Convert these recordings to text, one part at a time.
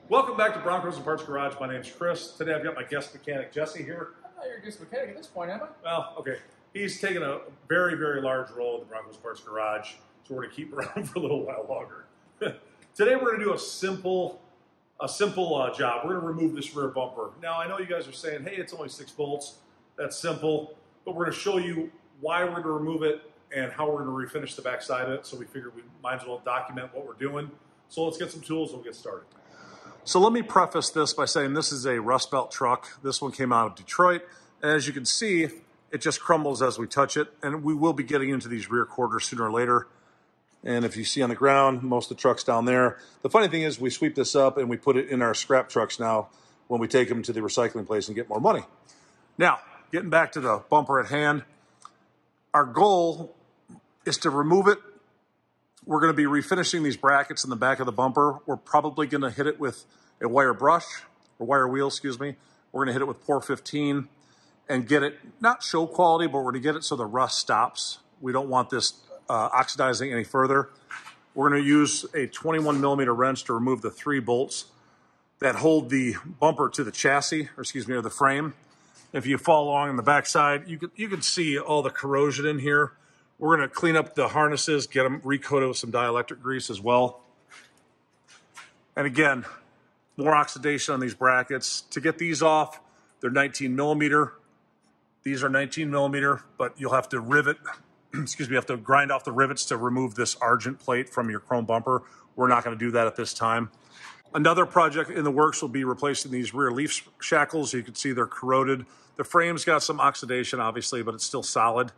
Welcome back to Broncos and Parts Garage. My name's Chris. Today I've got my guest mechanic, Jesse, here. I'm not your guest mechanic at this point, am I? Well, okay. He's taken a very, very large role in the Broncos Parts Garage, so we're going to keep him around for a little while longer. Today we're going to do a simple job. We're going to remove this rear bumper. Now, I know you guys are saying, hey, it's only 6 bolts. That's simple. But we're going to show you why we're going to remove it and how we're going to refinish the back side of it. So we figured we might as well document what we're doing. So let's get some tools and we'll get started. So let me preface this by saying this is a Rust Belt truck. This one came out of Detroit. And as you can see, it just crumbles as we touch it. And we will be getting into these rear quarters sooner or later. And if you see on the ground, most of the truck's down there. The funny thing is we sweep this up and we put it in our scrap trucks now when we take them to the recycling place and get more money. Now, getting back to the bumper at hand, our goal is to remove it. We're going to be refinishing these brackets in the back of the bumper. We're probably going to hit it with a wire brush, or wire wheel, excuse me. We're going to hit it with Por 15 and get it, not show quality, but we're going to get it so the rust stops. We don't want this oxidizing any further. We're going to use a 21 millimeter wrench to remove the 3 bolts that hold the bumper to the chassis, or excuse me, or the frame. If you follow along on the back side, you can see all the corrosion in here. We're going to clean up the harnesses, get them recoated with some dielectric grease as well. And again, more oxidation on these brackets. To get these off, they're 19 millimeter. These are 19 millimeter, but you'll have to rivet, excuse me, you have to grind off the rivets to remove this argent plate from your chrome bumper. We're not going to do that at this time. Another project in the works will be replacing these rear leaf shackles. You can see they're corroded. The frame's got some oxidation, obviously, but it's still solid.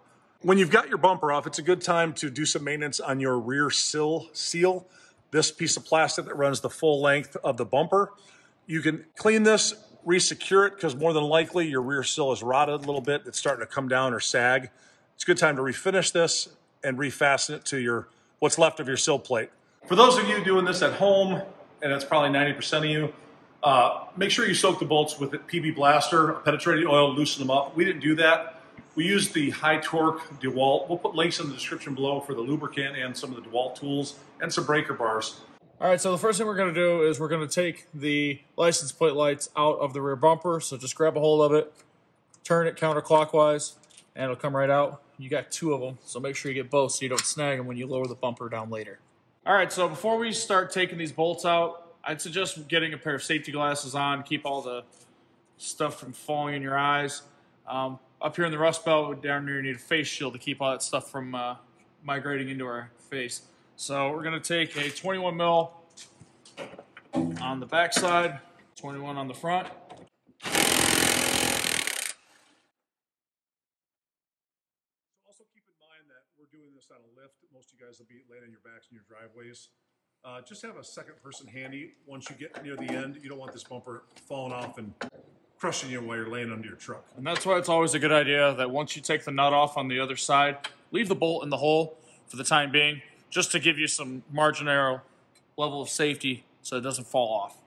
When you've got your bumper off, it's a good time to do some maintenance on your rear sill seal. This piece of plastic that runs the full length of the bumper. You can clean this, re-secure it, because more than likely your rear sill is rotted a little bit. It's starting to come down or sag. It's a good time to refinish this and refasten it to what's left of your sill plate. For those of you doing this at home, and that's probably 90% of you, make sure you soak the bolts with a PB Blaster, penetrating oil, loosen them up. We didn't do that. We used the high torque DEWALT. We'll put links in the description below for the lubricant and some of the DEWALT tools and some breaker bars. All right, so the first thing we're going to do is we're going to take the license plate lights out of the rear bumper. So just grab a hold of it, turn it counterclockwise, and it'll come right out. You got 2 of them, so make sure you get both so you don't snag them when you lower the bumper down later. All right, so before we start taking these bolts out, I'd suggest getting a pair of safety glasses on, keep all the stuff from falling in your eyes. Up here in the Rust Belt, down here, you need a face shield to keep all that stuff from migrating into our face. So we're going to take a 21 mil on the back side, 21 on the front. Also keep in mind that we're doing this on a lift. Most of you guys will be laying on your backs in your driveways. Just have a second person handy. Once you get near the end, you don't want this bumper falling off and crushing you while you're laying under your truck. And that's why it's always a good idea that once you take the nut off on the other side, leave the bolt in the hole for the time being, just to give you some marginal level of safety so it doesn't fall off.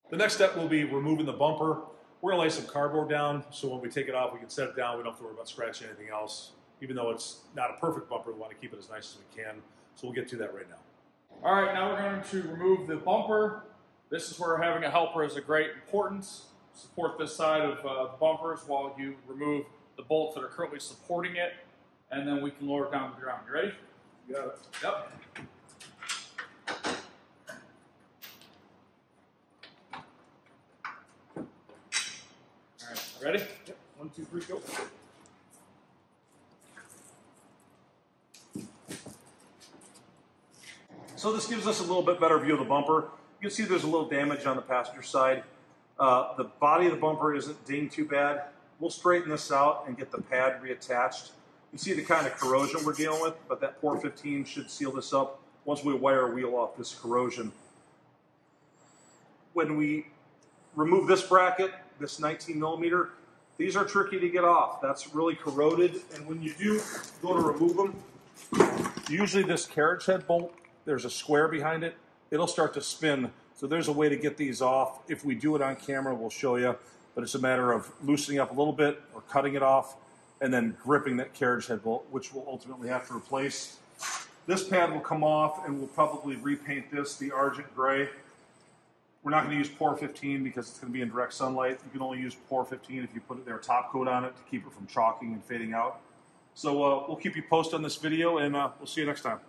The next step will be removing the bumper. We're going to lay some cardboard down so when we take it off, we can set it down. We don't have to worry about scratching anything else. Even though it's not a perfect bumper, we want to keep it as nice as we can. So we'll get to that right now. All right, now we're going to remove the bumper. This is where having a helper is of great importance. Support this side of the bumpers while you remove the bolts that are currently supporting it, and then we can lower it down to the ground. You ready? You got it. Yep. All right, ready? Yep. 1, 2, 3, go. So this gives us a little bit better view of the bumper. You can see there's a little damage on the passenger side. The body of the bumper isn't dinged too bad. We'll straighten this out and get the pad reattached. You see the kind of corrosion we're dealing with, but that pore 15 should seal this up once we wire a wheel off this corrosion. When we remove this bracket, this 19 millimeter, these are tricky to get off. That's really corroded, and when you do go to remove them, usually this carriage head bolt, there's a square behind it, it'll start to spin. So there's a way to get these off. If we do it on camera, we'll show you, but it's a matter of loosening up a little bit or cutting it off and then gripping that carriage head bolt, which we'll ultimately have to replace. This pad will come off, and we'll probably repaint this the Argent Gray. We're not going to use pore 15 because it's going to be in direct sunlight. You can only use pore 15 if you put their top coat on it to keep it from chalking and fading out. So we'll keep you posted on this video, and we'll see you next time.